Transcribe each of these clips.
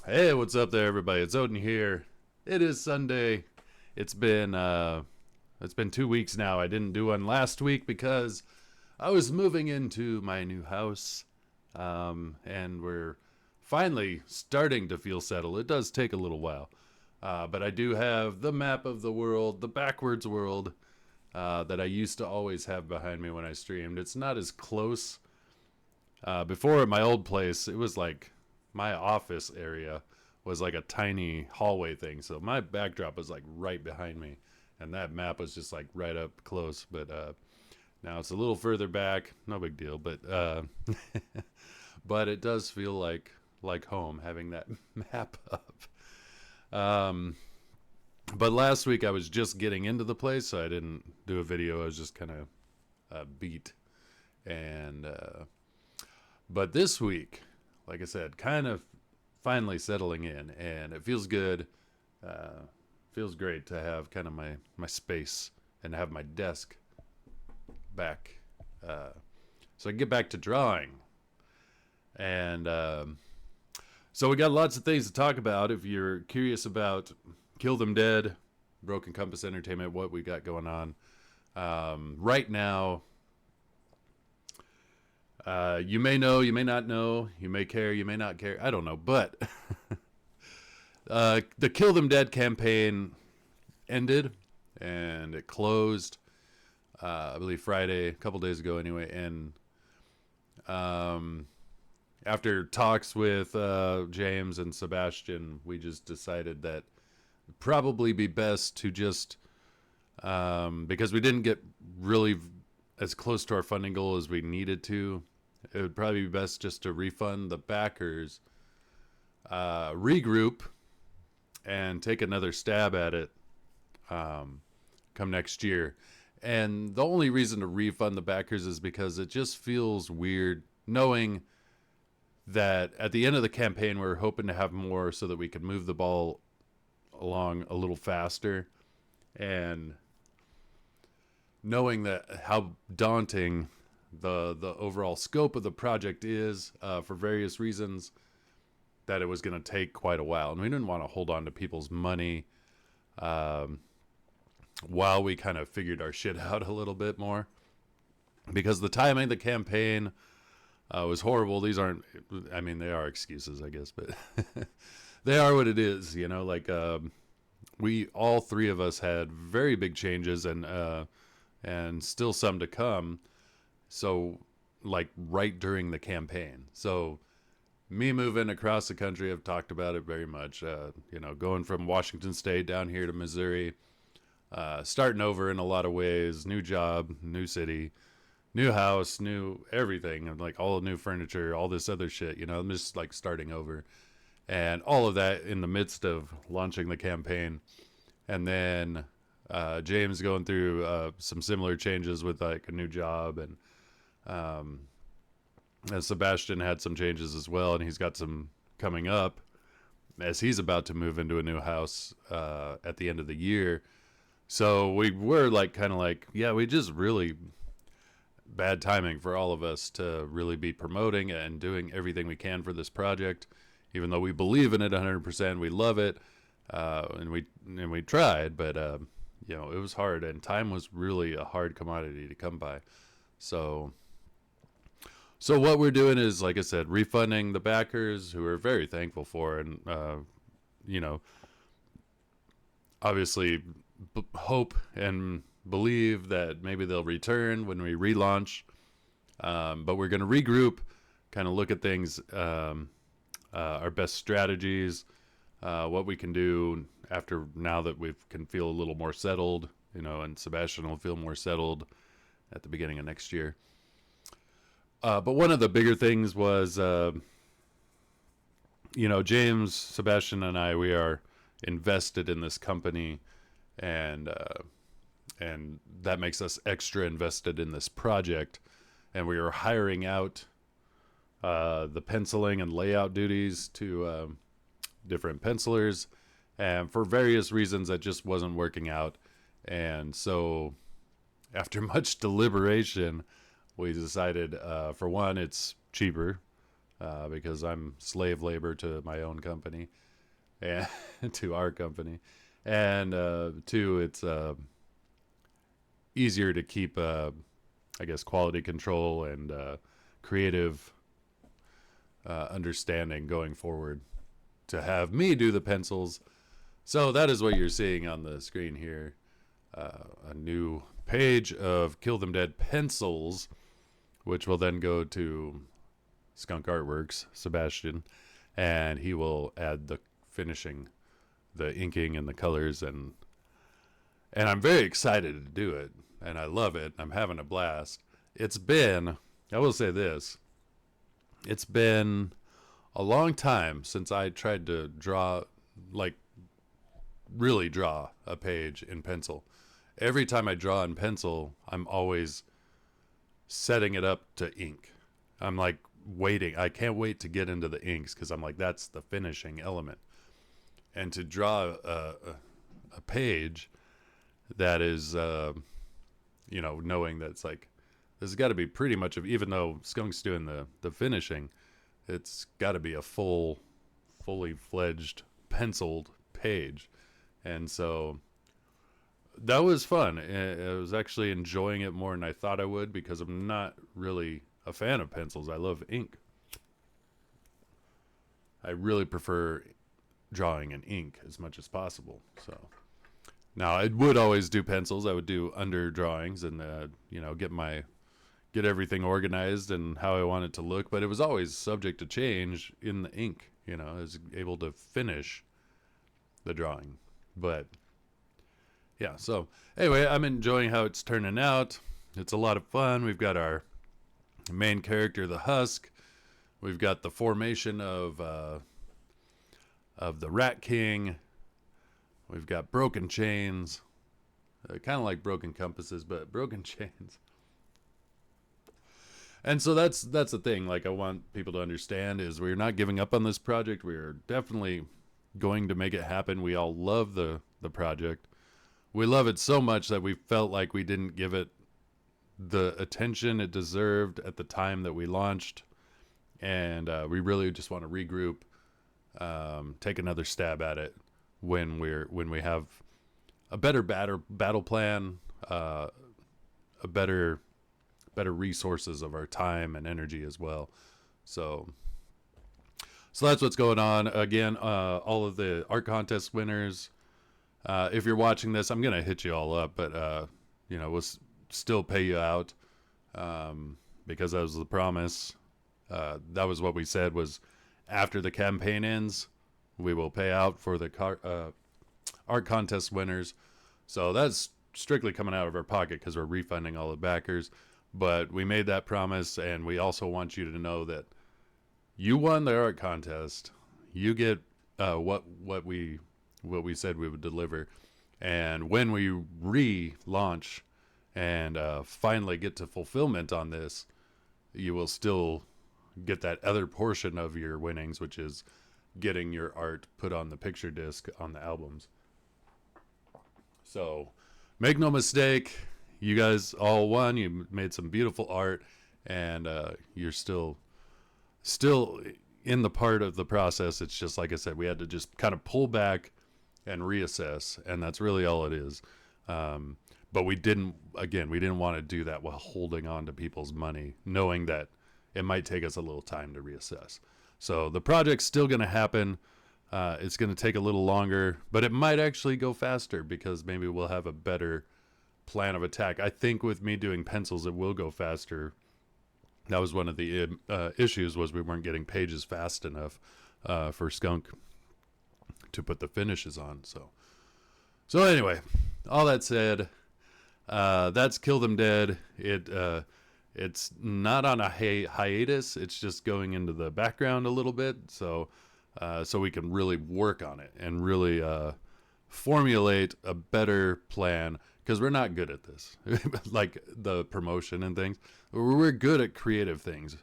Hey, what's up there, everybody? It's Odin here. It is Sunday. It's been it's been 2 weeks now. I didn't do one last week because I was moving into my new house, and we're finally starting to feel settled. It does take a little while, but I do have the map of the world, the backwards world, that I used to always have behind me when I streamed. It's not as close. Before at my old place, it was like my office area was like a tiny hallway thing. So my backdrop was like right behind me, and that map was just like right up close. But now it's a little further back. No big deal. But but it does feel like home having that map up. Um, but last week I was just getting into the place, so I didn't do a video. I was just kind of beat and. But this week, like I said, kind of finally settling in, and it feels good. Feels great to have kind of my space and have my desk back, so I can get back to drawing. And so we got lots of things to talk about. If you're curious about Kill Them Dead, Broken Compass Entertainment, what we got going on right now. You may know, you may not know, you may care, you may not care. I don't know, but the Kill Them Dead campaign ended and it closed. I believe Friday, a couple days ago, anyway. And after talks with James and Sebastian, we just decided that it'd probably be best to just because we didn't get really as close to our funding goal as we needed to. It would probably be best just to refund the backers, regroup, and take another stab at it come next year. And the only reason to refund the backers is because it just feels weird knowing that at the end of the campaign we're hoping to have more so that we can move the ball along a little faster. And knowing that how daunting the overall scope of the project is for various reasons, that it was going to take quite a while, and we didn't want to hold on to people's money while we kind of figured our shit out a little bit more, because the timing of the campaign was horrible. These aren't, I mean, they are excuses, I guess, but they are what it is, you know. Like we all three of us had very big changes, and still some to come. So, like, right during the campaign. So, me moving across the country, I've talked about it very much. You know, going from Washington State down here to Missouri, starting over in a lot of ways. New job, new city, new house, new everything. And, like, all the new furniture, all this other shit. You know, I'm just, like, starting over. And all of that in the midst of launching the campaign. And then James going through some similar changes with, like, a new job, and Sebastian had some changes as well, and he's got some coming up as he's about to move into a new house at the end of the year. So we were like, kind of like, yeah, we just really bad timing for all of us to really be promoting and doing everything we can for this project, even though we believe in it 100%. We love it, and we tried, but you know, it was hard, and time was really a hard commodity to come by. So what we're doing is, like I said, refunding the backers, who we're very thankful for, and you know, obviously hope and believe that maybe they'll return when we relaunch. But we're going to regroup, kind of look at things, our best strategies, what we can do after, now that we can feel a little more settled, you know, and Sebastian will feel more settled at the beginning of next year. But one of the bigger things was, you know, James, Sebastian, and I, we are invested in this company, and that makes us extra invested in this project. And we are hiring out the penciling and layout duties to different pencilers, and for various reasons that just wasn't working out. And so, after much deliberation, we decided, for one, it's cheaper because I'm slave labor to my own company and to our company. And two, it's easier to keep, I guess, quality control and creative understanding going forward to have me do the pencils. So that is what you're seeing on the screen here. A new page of Kill Them Dead pencils, which will then go to Skunk Artworks, Sebastian, and he will add the finishing, the inking and the colors, and I'm very excited to do it, and I love it. I'm having a blast. It's been, I will say this, it's been a long time since I tried to draw, like, really draw a page in pencil. Every time I draw in pencil, I'm always setting it up to ink. I'm like waiting. I can't wait to get into the inks because I'm like, that's the finishing element. And to draw a page that is, knowing that it's like, this has got to be pretty much of, even though Skunk's doing the finishing, it's got to be a fully fledged penciled page. And so that was fun. I was actually enjoying it more than I thought I would because I'm not really a fan of pencils. I love ink. I really prefer drawing in ink as much as possible. So now I would always do pencils. I would do under drawings and get everything organized and how I want it to look, but it was always subject to change in the ink. I was able to finish the drawing. But yeah, so anyway, I'm enjoying how it's turning out. It's a lot of fun. We've got our main character, the Husk. We've got the formation of the Rat King. We've got broken chains, kind of like broken compasses, but broken chains. And so that's the thing. Like, I want people to understand is we're not giving up on this project. We're definitely going to make it happen. We all love the project. We love it so much that we felt like we didn't give it the attention it deserved at the time that we launched, and we really just want to regroup, take another stab at it when we have a better battle plan, a better resources of our time and energy as well. So that's what's going on. Again, all of the art contest winners, if you're watching this, I'm gonna hit you all up, but we'll still pay you out, because that was the promise. That was what we said, was after the campaign ends, we will pay out for the art contest winners. So that's strictly coming out of our pocket because we're refunding all the backers. But we made that promise, and we also want you to know that you won the art contest. You get what we said we would deliver, and when we relaunch and finally get to fulfillment on this, you will still get that other portion of your winnings, which is getting your art put on the picture disc on the albums. So make no mistake, you guys all won. You made some beautiful art, and you're still in the part of the process. It's just like I said, we had to just kind of pull back and reassess, and that's really all it is. But we didn't want to do that while holding on to people's money, knowing that it might take us a little time to reassess. So the project's still going to happen. It's going to take a little longer, but it might actually go faster because maybe we'll have a better plan of attack. I think with me doing pencils, it will go faster. That was one of the issues, was we weren't getting pages fast enough for Skunk to put the finishes on. So anyway, all that said, that's Kill Them Dead. It's not on a hiatus. It's just going into the background a little bit, so we can really work on it and really formulate a better plan, because we're not good at this. Like the promotion and things. We're good at creative things.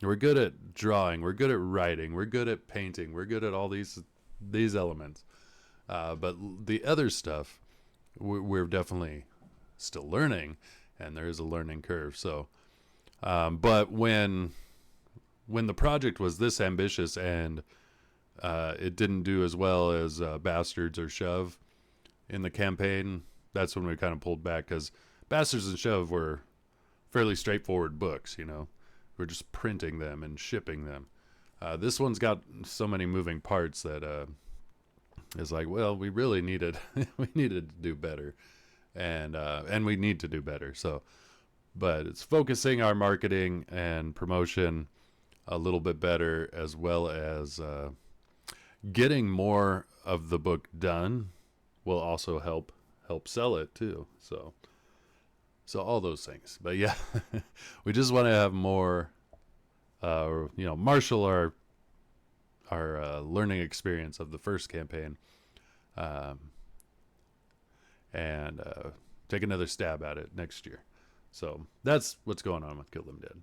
We're good at drawing. We're good at writing. We're good at painting. We're good at all these elements. But the other stuff, we're definitely still learning, and there is a learning curve. So, but when when the project was this ambitious and it didn't do as well as Bastards or Shove in the campaign, that's when we kind of pulled back, because Bastards and Shove were fairly straightforward books, you know. We're just printing them and shipping them. This one's got so many moving parts that it's like, well, we really needed we needed to do better, and we need to do better. So, but it's focusing our marketing and promotion a little bit better, as well as getting more of the book done will also help sell it too. So all those things. But yeah, we just want to have more, marshal our learning experience of the first campaign, and take another stab at it next year. So that's what's going on with Kill Them Dead.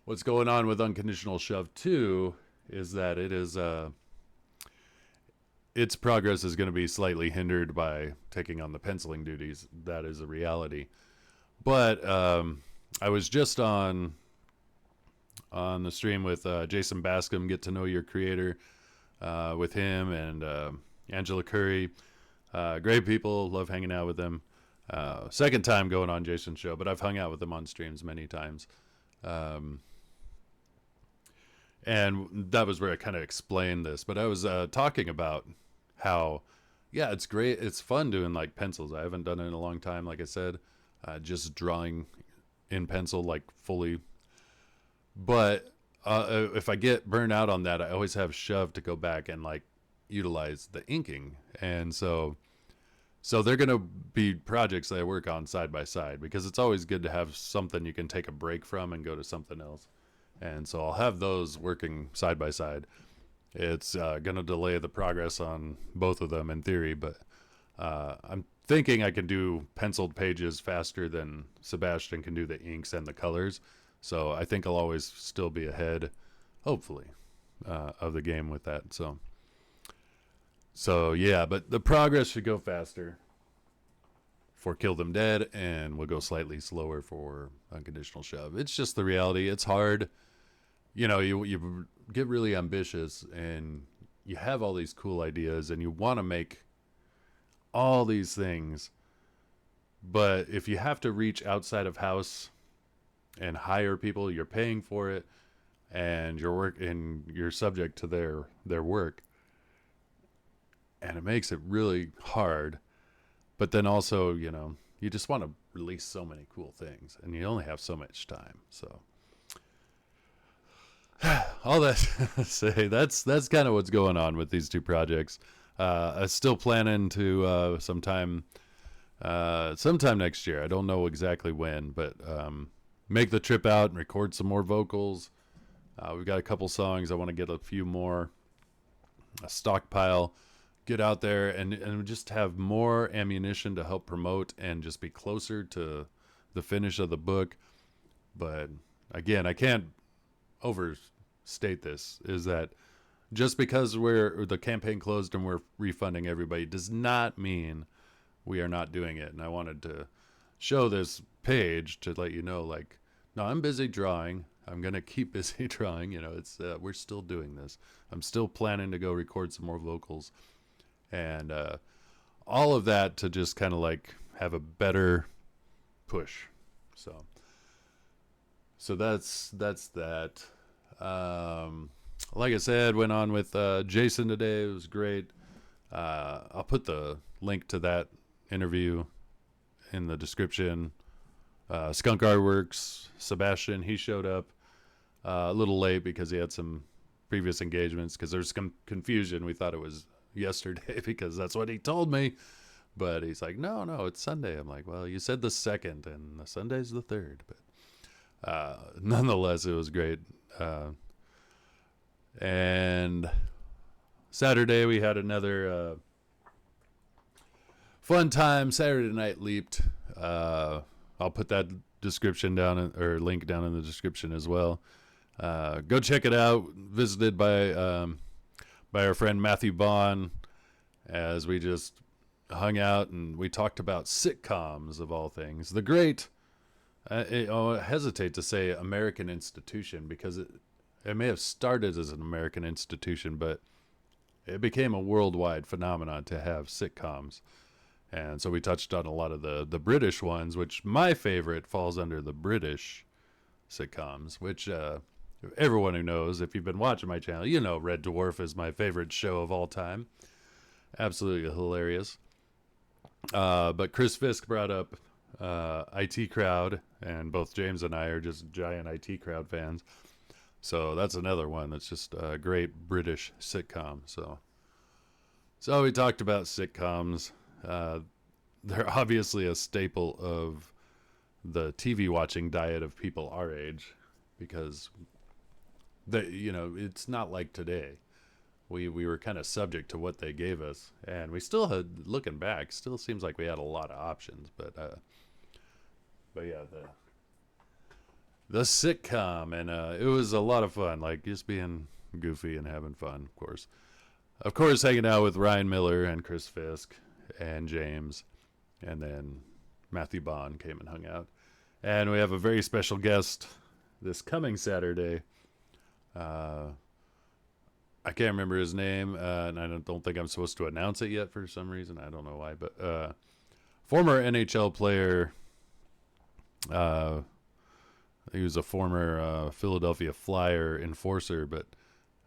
What's going on with Unconditional Shove 2 is that it is its progress is going to be slightly hindered by taking on the penciling duties. That is a reality. But I was just on the stream with Jason Baskum, Get to Know Your Creator, with him and Angela Curry. Great people, love hanging out with them. Second time going on Jason's show, but I've hung out with them on streams many times. And that was where I kind of explained this. But I was talking about how, yeah, it's great. It's fun doing like pencils. I haven't done it in a long time, like I said. Just drawing in pencil, like fully. But if I get burned out on that, I always have Shove to go back and like utilize the inking. And so they're going to be projects that I work on side by side, because it's always good to have something you can take a break from and go to something else. And so I'll have those working side by side. It's going to delay the progress on both of them in theory, but I'm thinking I can do penciled pages faster than Sebastian can do the inks and the colors. So I think I'll always still be ahead, hopefully, of the game with that. So yeah, but the progress should go faster for Kill Them Dead, and we'll go slightly slower for Unconditional Shove. It's just the reality. It's hard. You know, you get really ambitious and you have all these cool ideas and you want to make all these things. But if you have to reach outside of house and hire people, you're paying for it, and you're subject to their work. And it makes it really hard. But then also, you know, you just want to release so many cool things, and you only have so much time. So all that to say, that's kind of what's going on with these two projects. I'm still planning to sometime next year. I don't know exactly when, but make the trip out and record some more vocals. We've got a couple songs. I want to get a few more, a stockpile, get out there and just have more ammunition to help promote and just be closer to the finish of the book. But again, I can't overstate this, is that just because the campaign closed and we're refunding everybody does not mean we are not doing it. And I wanted to show this page to let you know, like, no, I'm busy drawing. I'm going to keep busy drawing. You know, it's we're still doing this. I'm still planning to go record some more vocals. And all of that to just kind of like have a better push. So that's that. Like I said, went on with Jason today. It was great. I'll put the link to that interview in the description. Skunk Artworks, Sebastian, he showed up a little late because he had some previous engagements, because there's some confusion. We thought it was yesterday because that's what he told me, but he's like, no, it's Sunday. I'm like, well, you said the 2nd and the Sunday's the 3rd, but nonetheless, it was great. And Saturday we had another fun time. Saturday Night Leaped. I'll put that description down, or link down in the description as well. Go check it out. Visited by our friend Matthew Bond, as we just hung out and we talked about sitcoms of all things. The great I hesitate to say American institution because it may have started as an American institution, but it became a worldwide phenomenon to have sitcoms. And so we touched on a lot of the British ones, which my favorite falls under the British sitcoms, which everyone who knows, if you've been watching my channel, you know Red Dwarf is my favorite show of all time. Absolutely hilarious. But Chris Fisk brought up IT Crowd, and both James and I are just giant IT Crowd fans. So that's another one that's just a great British sitcom. So we talked about sitcoms. Uh, they're obviously a staple of the TV watching diet of people our age, because it's not like today. We were kind of subject to what they gave us, and we still had, looking back, still seems like we had a lot of options. But yeah, the sitcom, and it was a lot of fun, like just being goofy and having fun, of course, hanging out with Ryan Miller and Chris Fisk and James, and then Matthew Bond came and hung out, and we have a very special guest this coming Saturday. I can't remember his name, and I don't think I'm supposed to announce it yet for some reason. I don't know why, but former NHL player. He was a former Philadelphia Flyer enforcer, but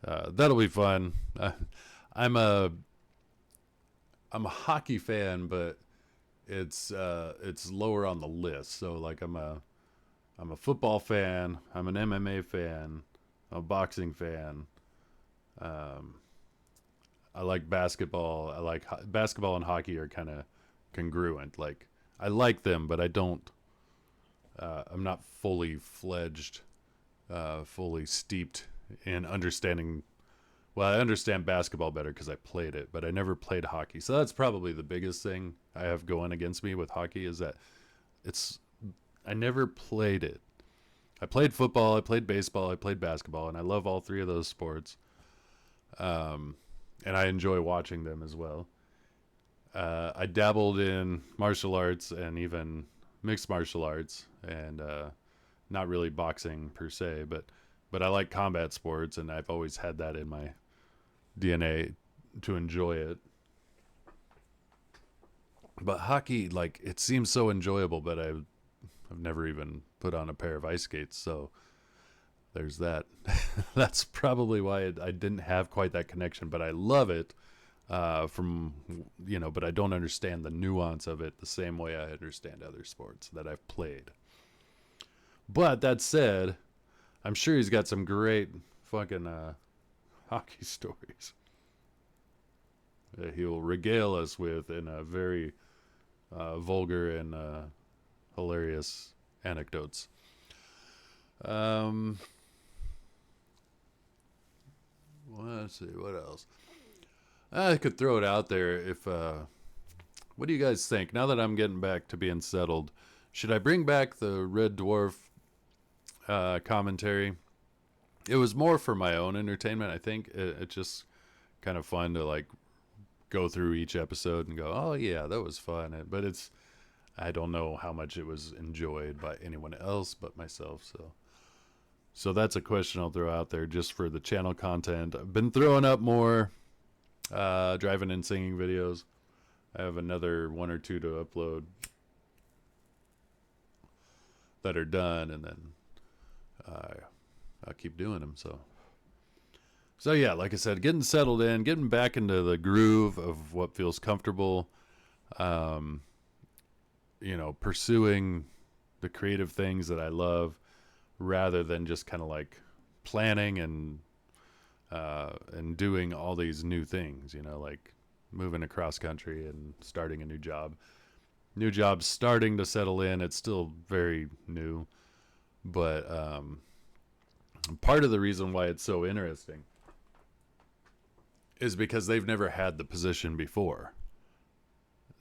that'll be fun. I'm a hockey fan, but it's lower on the list. So like I'm a football fan. I'm an MMA fan. I'm a boxing fan. I like basketball. I like basketball and hockey are kind of congruent. Like I like them, but I don't. I'm not fully fledged, fully steeped in understanding. Well, I understand basketball better because I played it, but I never played hockey. So that's probably the biggest thing I have going against me with hockey is that I never played it. I played football, I played baseball, I played basketball, and I love all three of those sports. And I enjoy watching them as well. I dabbled in martial arts and even mixed martial arts, and not really boxing per se, but I like combat sports, and I've always had that in my DNA to enjoy it. But hockey, like, it seems so enjoyable, but I've never even put on a pair of ice skates, so there's that. That's probably why I didn't have quite that connection, but I love it. But I don't understand the nuance of it the same way I understand other sports that I've played. But that said, I'm sure he's got some great fucking hockey stories that he will regale us with in a very vulgar and hilarious anecdotes. Let's see, what else? I could throw it out there if what do you guys think? Now that I'm getting back to being settled, should I bring back the Red Dwarf commentary? It was more for my own entertainment. I think it's just kind of fun to like go through each episode and go, oh yeah, that was fun. But I don't know how much it was enjoyed by anyone else but myself. So that's a question I'll throw out there just for the channel content. I've been throwing up more driving and singing videos. I have another one or two to upload that are done, and then I'll keep doing them. So yeah, like I said, getting settled in, getting back into the groove of what feels comfortable. Pursuing the creative things that I love, rather than just kind of like planning and doing all these new things, like moving across country and starting a new job. New job's starting to settle in. It's still very new, but part of the reason why it's so interesting is because they've never had the position before.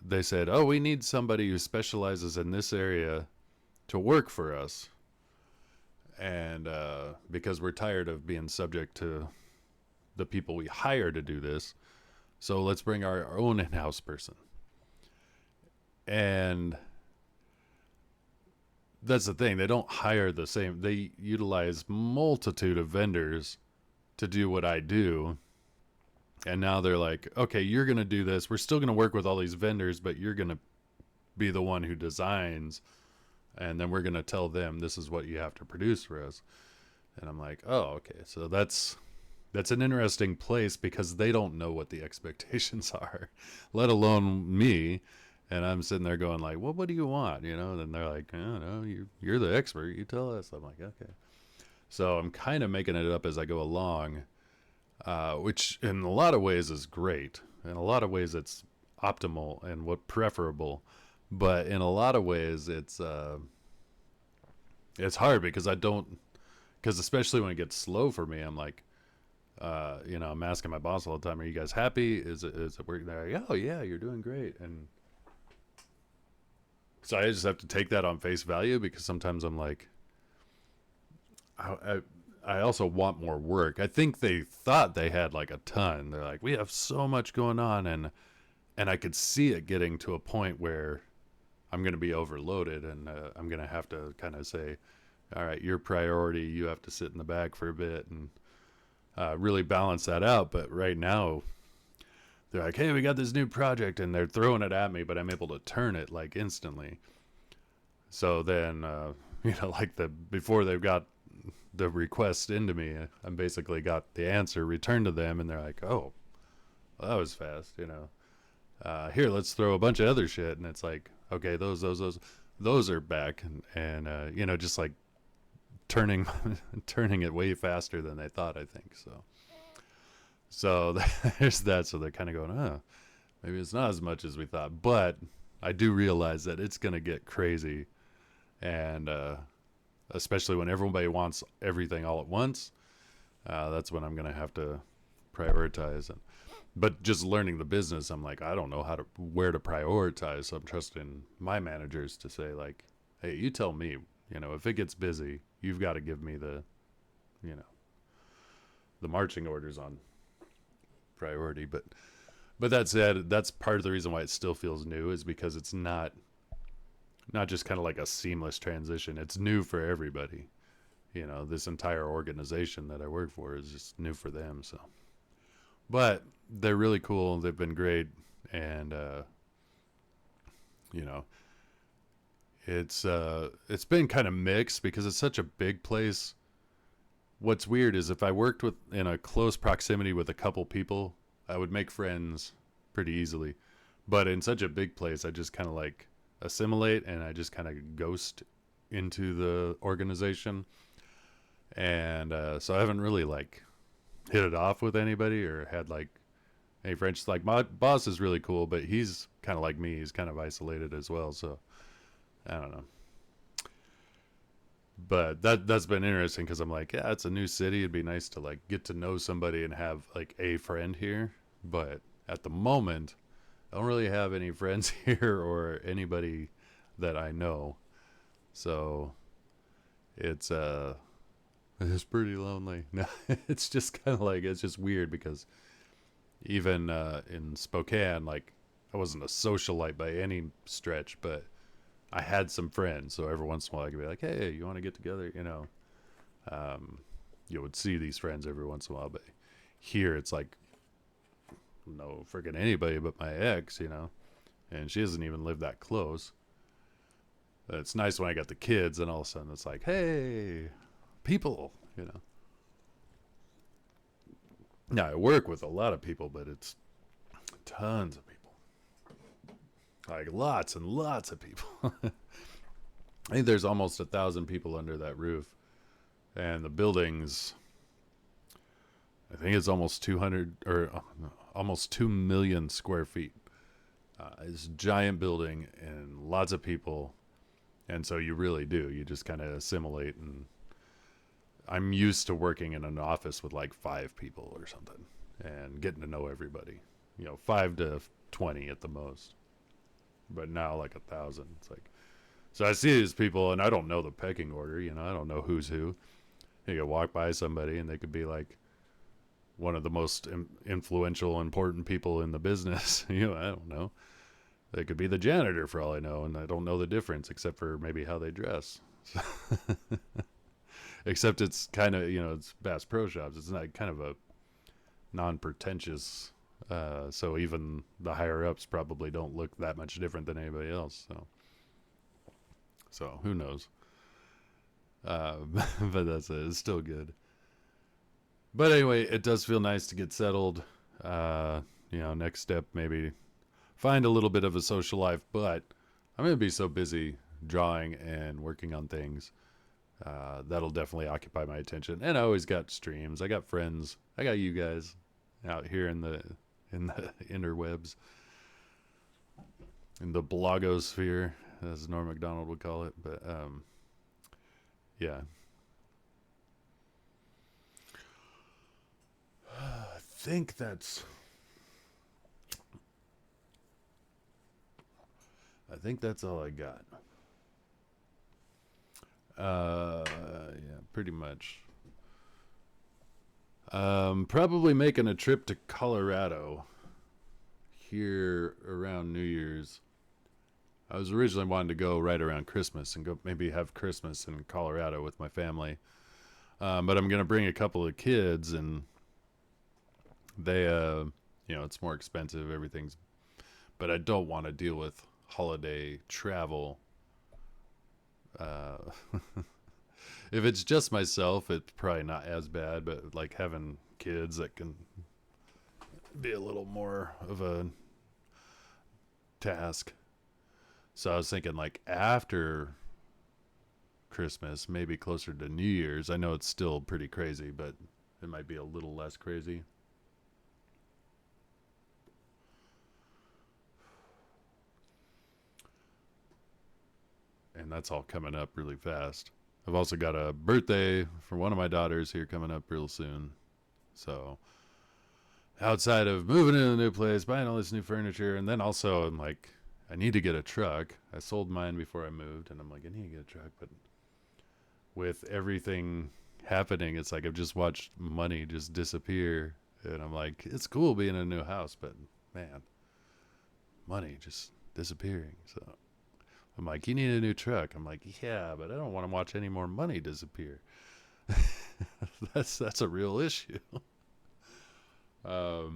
They said, oh, we need somebody who specializes in this area to work for us. And because we're tired of being subject to the people we hire to do this, so let's bring our own in-house person. And that's the thing. They don't hire the same. They utilize multitude of vendors to do what I do. And now they're like, okay, you're going to do this. We're still going to work with all these vendors, but you're going to be the one who designs. And then we're going to tell them this is what you have to produce for us. And I'm like, oh, okay. So that's an interesting place because they don't know what the expectations are, let alone me. And I'm sitting there going like, well, what do you want? You know, and they're like, I don't know, you're the expert. You tell us. I'm like, okay. So I'm kind of making it up as I go along, which in a lot of ways is great. In a lot of ways, it's optimal and what preferable. But in a lot of ways, it's hard because I don't, because especially when it gets slow for me, I'm like, I'm asking my boss all the time, "Are you guys happy? Is it working there? Like, oh yeah, you're doing great." And so I just have to take that on face value because sometimes I'm like, I, I also want more work. I think they thought they had like a ton. They're like, we have so much going on, and I could see it getting to a point where I'm going to be overloaded, and I'm going to have to kind of say, all right, your priority, you have to sit in the back for a bit and really balance that out. But right now, they're like, hey, we got this new project, and they're throwing it at me, but I'm able to turn it like instantly. So then, like before they've got the request into me, I basically got the answer returned to them, and they're like, oh, well, that was fast, here, let's throw a bunch of other shit. And it's like, okay, those are back. And just like turning, turning it way faster than they thought, I think. So there's that. So they're kind of going, maybe it's not as much as we thought, but I do realize that it's going to get crazy. And, especially when everybody wants everything all at once, that's when I'm going to have to prioritize. But just learning the business, I'm like, I don't know where to prioritize. So I'm trusting my managers to say like, hey, you tell me, if it gets busy, you've got to give me you know, the marching orders on priority. But that said, that's part of the reason why it still feels new is because it's not just kind of like a seamless transition. It's new for everybody. This entire organization that I work for is just new for them. So, but they're really cool. They've been great. And, it's been kind of mixed because it's such a big place. What's weird is if I worked in a close proximity with a couple people, I would make friends pretty easily. But in such a big place, I just kind of like assimilate and I just kind of ghost into the organization. And so I haven't really like hit it off with anybody or had like any friends. Like my boss is really cool, but he's kind of like me. He's kind of isolated as well. So I don't know. But that's been interesting because I'm like, yeah, it's a new city. It'd be nice to like get to know somebody and have like a friend here. But at the moment, I don't really have any friends here or anybody that I know. So it's pretty lonely. No, it's just kind of like it's just weird because even in Spokane, like I wasn't a socialite by any stretch, but I had some friends. So every once in a while, I could be like, "Hey, you want to get together?" You would see these friends every once in a while, but here it's like no freaking anybody but my ex, and she doesn't even live that close. It's nice when I got the kids, and all of a sudden it's like, hey, people. Now I work with a lot of people, but it's tons of people, like lots and lots of people. I think there's almost 1,000 people under that roof, and the buildings. I think it's almost 200 or almost 2 million square feet. It's a giant building and lots of people. And so you really do. You just kind of assimilate. And I'm used to working in an office with like 5 people or something and getting to know everybody. 5 to 20 at the most. But now like 1,000. It's like, so I see these people and I don't know the pecking order. I don't know who's who. You could walk by somebody and they could be like one of the most influential, important people in the business. I don't know. They could be the janitor for all I know, and I don't know the difference except for maybe how they dress. Except it's kind of, it's Bass Pro Shops. It's not kind of a non-pretentious. So even the higher ups probably don't look that much different than anybody else. So who knows? But that's it. It's still good. But anyway, it does feel nice to get settled. Next step, maybe find a little bit of a social life, but I'm going to be so busy drawing and working on things. That'll definitely occupy my attention. And I always got streams. I got friends. I got you guys out here in the interwebs, in the blogosphere, as Norm Macdonald would call it. But yeah. I think that's all I got. Yeah, pretty much. Probably making a trip to Colorado here around New Year's. I was originally wanting to go right around Christmas and go maybe have Christmas in Colorado with my family. But I'm going to bring a couple of kids, and they, it's more expensive. Everything's, but I don't want to deal with holiday travel. If it's just myself, it's probably not as bad, but like having kids, that can be a little more of a task. So I was thinking like after Christmas, maybe closer to New Year's. I know it's still pretty crazy, but it might be a little less crazy. And that's all coming up really fast. I've also got a birthday for one of my daughters here coming up real soon. So outside of moving into a new place, buying all this new furniture, and then also I'm like, I need to get a truck. I sold mine before I moved, and I'm like, I need to get a truck. But with everything happening, it's like I've just watched money just disappear. And I'm like, it's cool being in a new house, but man, money just disappearing. So I'm like, you need a new truck. I'm like, yeah, but I don't want to watch any more money disappear. That's a real issue. But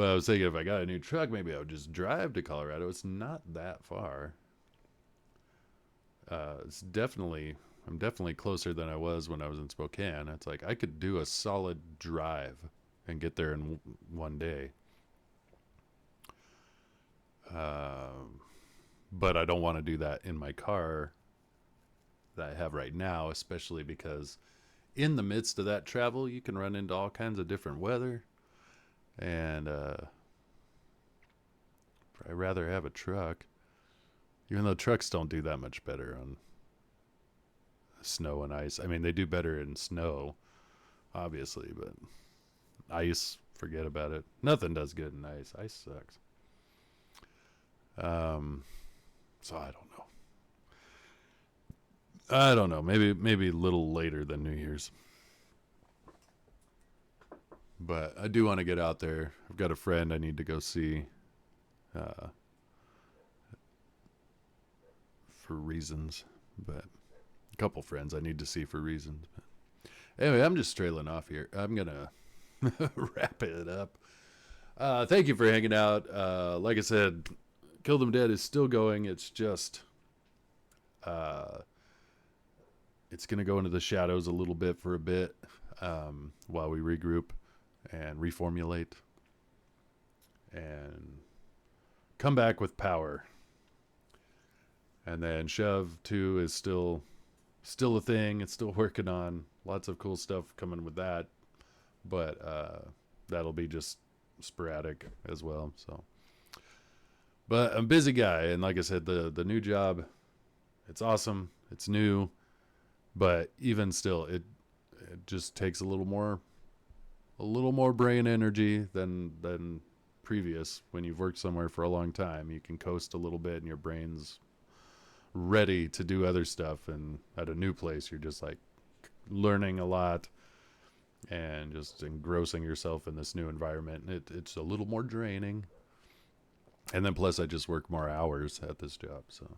I was thinking if I got a new truck, maybe I would just drive to Colorado. It's not that far. I'm definitely closer than I was when I was in Spokane. It's like I could do a solid drive and get there in one day. But I don't want to do that in my car that I have right now, especially because in the midst of that travel, you can run into all kinds of different weather. And I'd rather have a truck, even though trucks don't do that much better on snow and ice. I mean, they do better in snow, obviously, but ice, forget about it. Nothing does good in ice. Ice sucks. So I don't know. Maybe a little later than New Year's. But I do want to get out there. I've got a friend I need to go see. For reasons, but a couple friends I need to see for reasons. But anyway, I'm just trailing off here. I'm gonna wrap it up. Thank you for hanging out. Like I said, Kill Them Dead is still going. It's just it's gonna go into the shadows a little bit for a bit while we regroup and reformulate and come back with power. And then Shove 2 is still a thing. It's still working on lots of cool stuff coming with that. But that'll be just sporadic as well. So, but I'm a busy guy, and like I said, the new job, it's awesome. It's new, but even still, it just takes a little more brain energy than previous. When you've worked somewhere for a long time, you can coast a little bit, and your brain's ready to do other stuff. And at a new place, you're just like learning a lot and just engrossing yourself in this new environment. It's a little more draining. And then plus I just work more hours at this job. So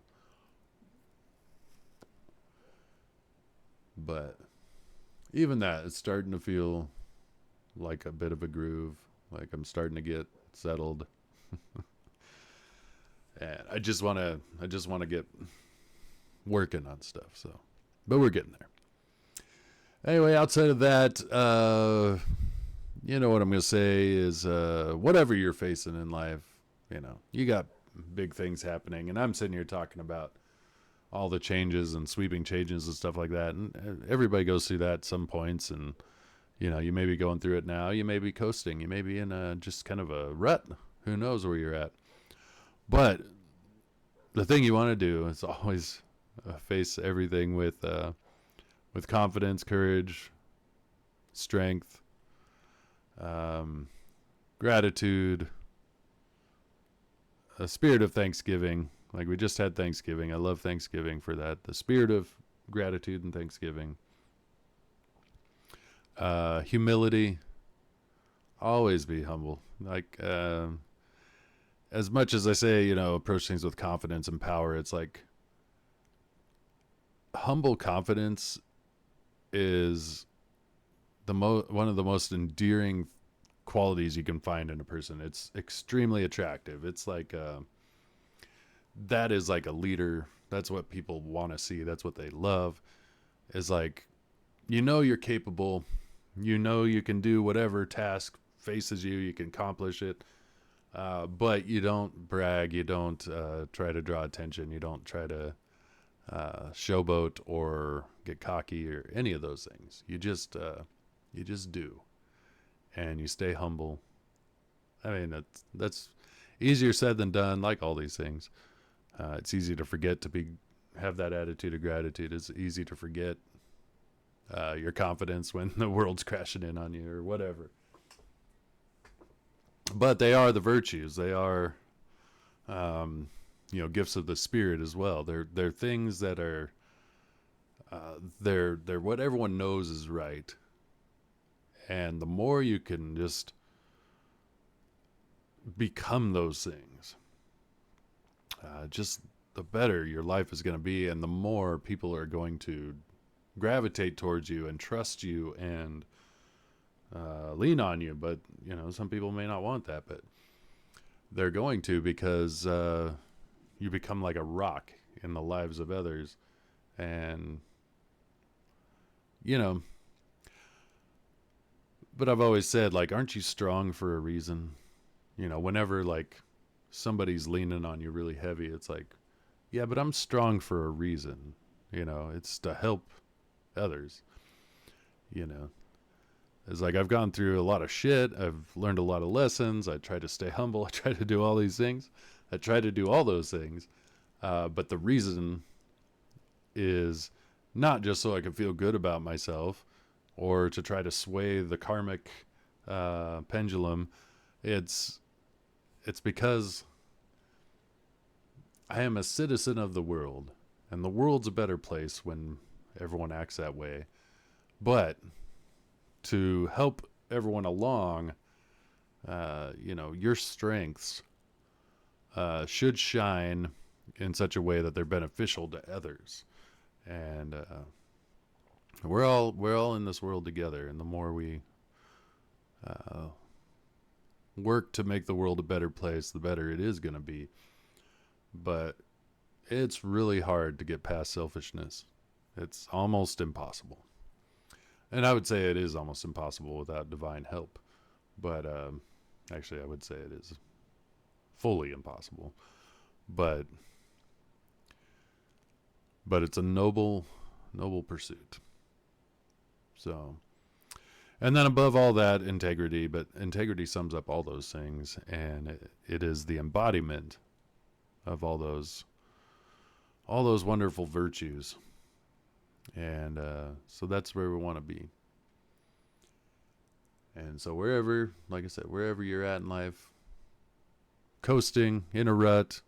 But even that, it's starting to feel like a bit of a groove. Like I'm starting to get settled. And I just want to get working on stuff. So, but we're getting there. Anyway, outside of that, you know what I'm going to say is whatever you're facing in life, you know, you got big things happening. And I'm sitting here talking about all the changes and sweeping changes and stuff like that. And everybody goes through that at some points. And, you know, you may be going through it now. You may be coasting. You may be in just kind of a rut. Who knows where you're at. But the thing you want to do is always face everything with confidence, courage, strength, gratitude, a spirit of thanksgiving. Like we just had Thanksgiving. I love Thanksgiving for that. The spirit of gratitude and thanksgiving. Humility. Always be humble. Like, as much as I say, you know, approach things with confidence and power, it's like humble confidence is one of the most endearing qualities you can find in a person. It's extremely attractive. It's like that is like a leader. That's what people want to see. That's what they love. Is like, you know, you're capable. You know, you can do whatever task faces you. You can accomplish it. But you don't brag. You don't try to draw attention. You don't try to showboat or get cocky or any of those things. You just do, and you stay humble. I mean, that's easier said than done. Like all these things, it's easy to forget to have that attitude of gratitude. It's easy to forget your confidence when the world's crashing in on you or whatever. But they are the virtues. They are, you know, gifts of the spirit as well. They're things that are, they're what everyone knows is right. And the more you can just become those things, just the better your life is going to be, and the more people are going to gravitate towards you and trust you and lean on you. But you know, some people may not want that, but they're going to, because you become like a rock in the lives of others. And you know, but I've always said, like, aren't you strong for a reason? You know, whenever like somebody's leaning on you really heavy, it's like, yeah, but I'm strong for a reason. You know, it's to help others. You know, it's like I've gone through a lot of shit. I've learned a lot of lessons. I try to stay humble. I try to do all these things. I try to do all those things. But the reason is not just so I can feel good about myself or to try to sway the karmic pendulum. It's because I am a citizen of the world, and the world's a better place when everyone acts that way. But to help everyone along, you know, your strengths should shine in such a way that they're beneficial to others. And we're all in this world together, and the more we work to make the world a better place, the better it is going to be. But it's really hard to get past selfishness. It's almost impossible. And I would say it is almost impossible without divine help. But actually, I would say it is fully impossible. But it's a noble pursuit. So, and then above all that, integrity. But integrity sums up all those things, and it is the embodiment of all those wonderful virtues. And so that's where we want to be. And so wherever, like I said, wherever you're at in life, coasting, in a rut,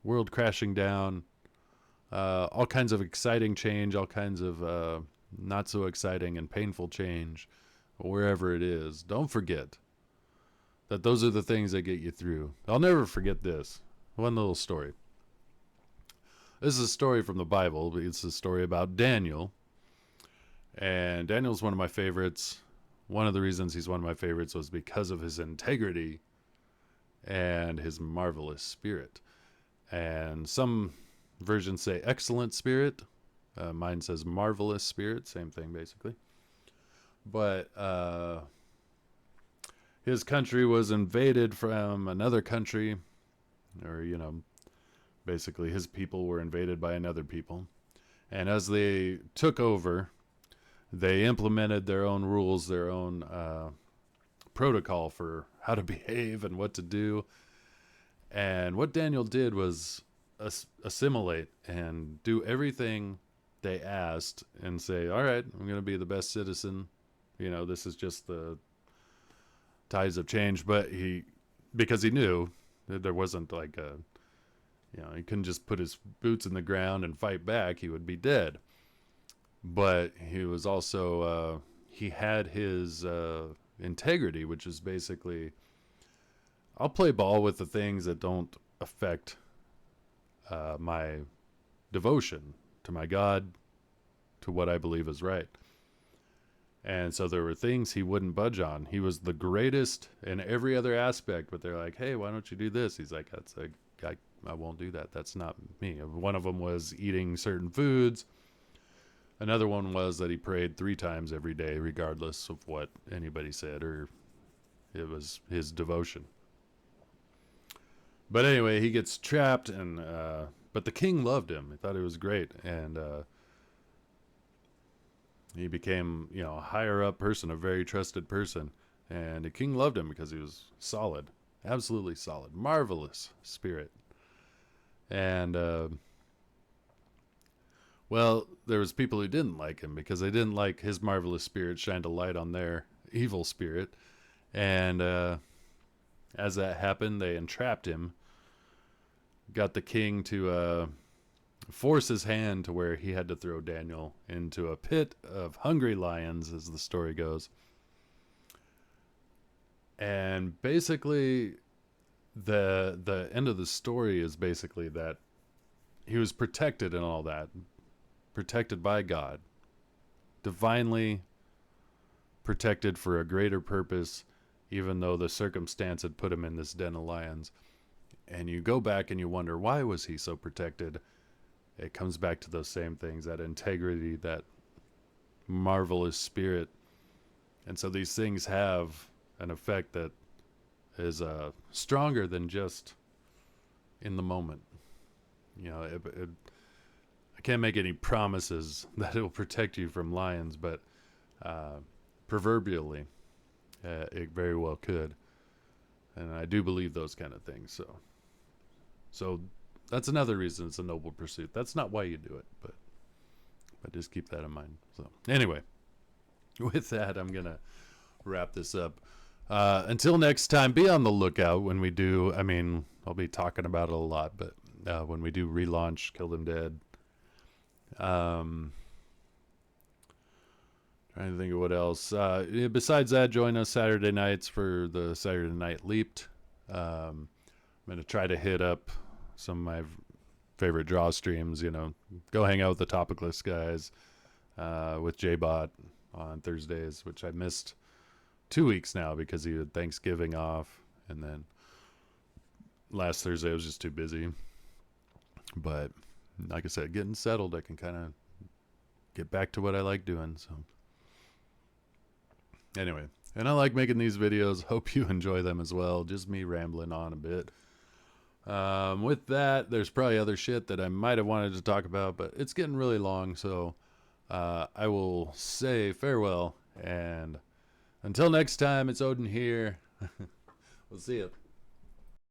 world crashing down, all kinds of exciting change, all kinds of not so exciting and painful change, wherever it is, don't forget that those are the things that get you through. I'll never forget this. One little story. This is a story from the Bible. It's a story about Daniel, And Daniel's one of my favorites. One of the reasons he's one of my favorites was because of his integrity and his marvelous spirit. And some versions say excellent spirit. Mine says marvelous spirit. Same thing, basically. But his country was invaded from another country. Or, basically his people were invaded by another people. And as they took over, they implemented their own rules, their own protocol for how to behave and what to do. And what Daniel did was assimilate and do everything they asked and say, all right, I'm going to be the best citizen. This is just the tides of change. But because he knew that there wasn't like he couldn't just put his boots in the ground and fight back. He would be dead. But he was also, he had his integrity, which is basically, I'll play ball with the things that don't affect my devotion to my God, to what I believe is right. And so there were things he wouldn't budge on. He was the greatest in every other aspect, but they're like, hey, why don't you do this? He's like, I won't do that. That's not me. One of them was eating certain foods. Another one was that he prayed 3 times every day, regardless of what anybody said, or it was his devotion. But anyway, he gets trapped, and but the king loved him. He thought it was great, and he became, a higher up person, a very trusted person. And the king loved him because he was solid, absolutely solid, marvelous spirit. And well, there was people who didn't like him because they didn't like his marvelous spirit shined a light on their evil spirit. And as that happened, they entrapped him, got the king to force his hand to where he had to throw Daniel into a pit of hungry lions, as the story goes. And basically, the end of the story is basically that he was protected and all that. Protected by God, divinely protected for a greater purpose, even though the circumstance had put him in this den of lions. And you go back and you wonder, why was he so protected? It comes back to those same things, that integrity, that marvelous spirit. And so these things have an effect that is stronger than just in the moment. I can't make any promises that it will protect you from lions, but proverbially, it very well could. And I do believe those kind of things. So that's another reason it's a noble pursuit. That's not why you do it, but just keep that in mind. So anyway, with that, I'm going to wrap this up. Until next time, be on the lookout when we do. I mean, I'll be talking about it a lot, but when we do relaunch Kill Them Dead, trying to think of what else. Besides that, join us Saturday nights for the Saturday Night Leaped. I'm going to try to hit up some of my favorite draw streams. Go hang out with the Topicless guys with J-Bot on Thursdays, which I missed 2 weeks now because he had Thanksgiving off. And then last Thursday I was just too busy. But like I said, getting settled, I can kind of get back to what I like doing. So anyway, and I like making these videos. Hope you enjoy them as well. Just me rambling on a bit. With that, there's probably other shit that I might have wanted to talk about, but it's getting really long. So I will say farewell. And until next time, it's Odin here. We'll see you.